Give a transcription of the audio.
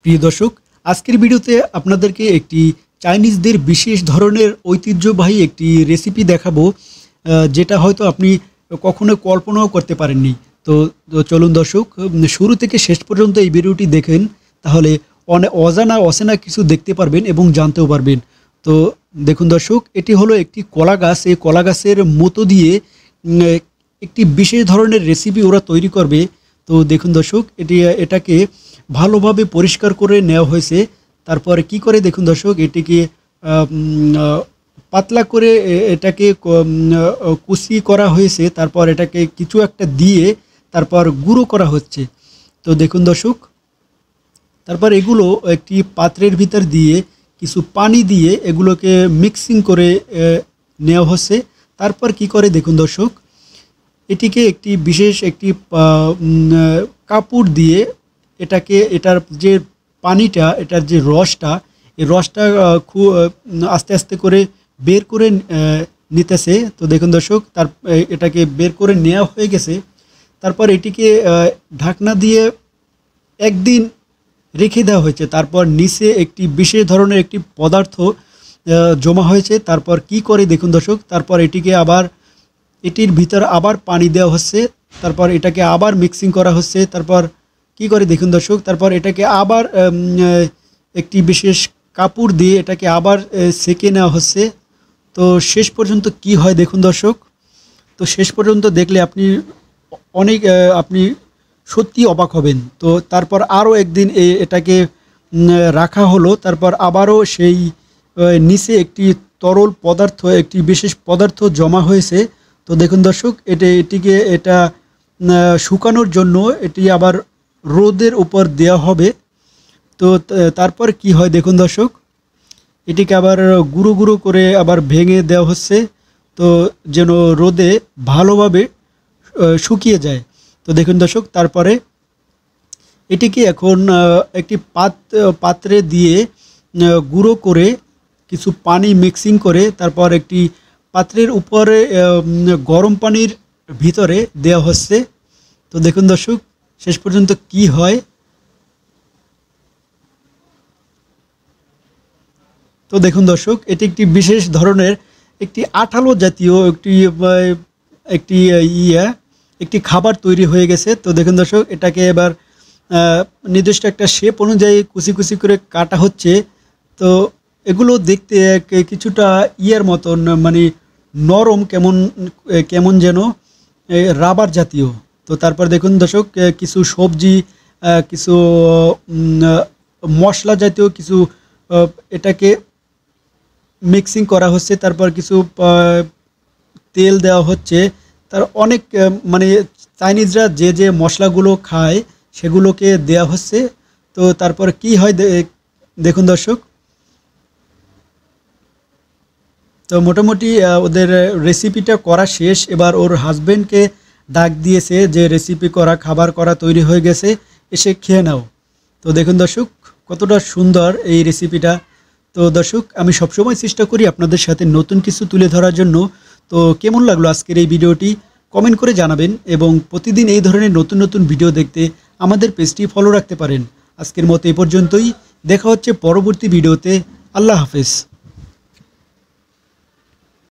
প্রিয় দর্শক, আজকের ভিডিওতে আপনাদেরকে একটি চাইনিজদের বিশেষ ধরনের ঐতিহ্যবাহী একটি রেসিপি দেখাবো, যেটা হয়তো আপনি কখনো কল্পনাও করতে পারেননি। তো চলুন দর্শক, শুরু থেকে শেষ পর্যন্ত এই ভিডিওটি দেখেন, তাহলে অনেক অচেনা কিছু দেখতে পারবেন এবং জানতেও পারবেন। তো দেখুন দর্শক, এটি হলো একটি কলা গাছ। এই কলা গাছের মতো দিয়ে একটি বিশেষ ধরনের রেসিপি ওরা তৈরি করবে। তো দেখুন দর্শক, এটাকে ভালোভাবে পরিষ্কার করে নেওয়া হয়েছে। তারপরে কি করে দেখুন দর্শক, এটিকে পাতলা করে এটাকে কুচি করা হয়েছে। তারপর এটাকে কিছু একটা দিয়ে তারপর গুঁড়ো করা হচ্ছে। তো দেখুন দর্শক, তারপর এগুলো একটি পাত্রের ভিতর দিয়ে কিছু পানি দিয়ে এগুলোকে মিক্সিং করে নেওয়া হচ্ছে। তারপর কি করে দেখুন দর্শক, এটিকে একটি বিশেষ একটি কাপড় দিয়ে এটার যে পানিটা, এটার যে রসটা, এই রসটা খুব আস্তে আস্তে করে বের করে নিতেছে। তো দেখুন দর্শক, এটাকে বের করে নেওয়া হয়ে গেছে। তারপর এটিকে ঢাকনা দিয়ে একদিন রেখে দেওয়া হয়েছে। তারপর নিচে একটি বিশেষ ধরনের একটি পদার্থ জমা হয়েছে। তারপর কি করে দেখুন দর্শক, তারপর এটির ভিতর আবার পানি দেওয়া হচ্ছে। তারপর এটাকে আবার মিক্সিং করা হচ্ছে। তারপর কি করে দেখুন দর্শক, তারপর এটাকে আবার একটি বিশেষ কাপড় দিয়ে এটাকে আবার সেঁকে নেওয়া হচ্ছে। তো শেষ পর্যন্ত কি হয় দেখুন দর্শক, তো শেষ পর্যন্ত দেখলে আপনি সত্যি অবাক হবেন। তো তারপর আরও একদিন এটাকে রাখা হলো। তারপর আবারও সেই নিচে একটি তরল পদার্থ, একটি বিশেষ পদার্থ জমা হয়েছে। তো দেখুন দর্শক, এটিকে শুকানোর জন্য এটি আবার রোদের উপর দেওয়া হবে। তো তারপর কি হয় দেখুন দর্শক, এটিকে আবার গুঁড়ো গুঁড়ো করে আবার ভেঙে দেওয়া হচ্ছে, তো যেন রোদে ভালোভাবে শুকিয়ে যায়। তো দেখুন দর্শক, তারপরে এটিকে এখন একটি পাত্রে দিয়ে গুঁড়ো করে কিছু পানি মিক্সিং করে তারপর একটি পাত্রের উপরে গরম পানির ভিতরে দেওয়া হচ্ছে। তো দেখুন দর্শক, শেষ পর্যন্ত কি হয়। তো দেখুন দর্শক, এটি একটি বিশেষ ধরনের একটি আঠালো জাতীয় একটি খাবার তৈরি হয়ে গেছে। তো দেখুন দর্শক, এটাকে এবার নির্দিষ্ট একটা শেপ অনুযায়ী কুচি কুচি করে কাটা হচ্ছে। তো এগুলো দেখতে কিছুটা মতন, মানে নরম, কেমন যেন রাবার জাতীয়। তো তারপর দেখুন দর্শক, কিছু সবজি, কিছু মশলা জাতীয় কিছু এটাকে মিক্সিং করা হচ্ছে। তারপর কিছু তেল দেওয়া হচ্ছে। তার অনেক মানে চাইনিজরা যে মশলাগুলো খায় সেগুলোকে দেওয়া হচ্ছে। তো তারপর কি হয় দেখুন দর্শক, তো মোটামুটি ওদের রেসিপিটা করা শেষ। এবার ওর হাজব্যান্ডকে ডাক দিয়েছে যে রেসিপি করা, খাবার করা তৈরি হয়ে গেছে, এসে খেয়ে নাও। তো দেখুন দর্শক, কতটা সুন্দর এই রেসিপিটা। তো দর্শক, আমি সবসময় চেষ্টা করি আপনাদের সাথে নতুন কিছু তুলে ধরার জন্য। তো কেমন লাগলো আজকের এই ভিডিওটি কমেন্ট করে জানাবেন, এবং প্রতিদিন এই ধরনের নতুন নতুন ভিডিও দেখতে আমাদের পেজটি ফলো রাখতে পারেন। আজকের মতো এ পর্যন্তই, দেখা হচ্ছে পরবর্তী ভিডিওতে। আল্লাহ হাফেজ।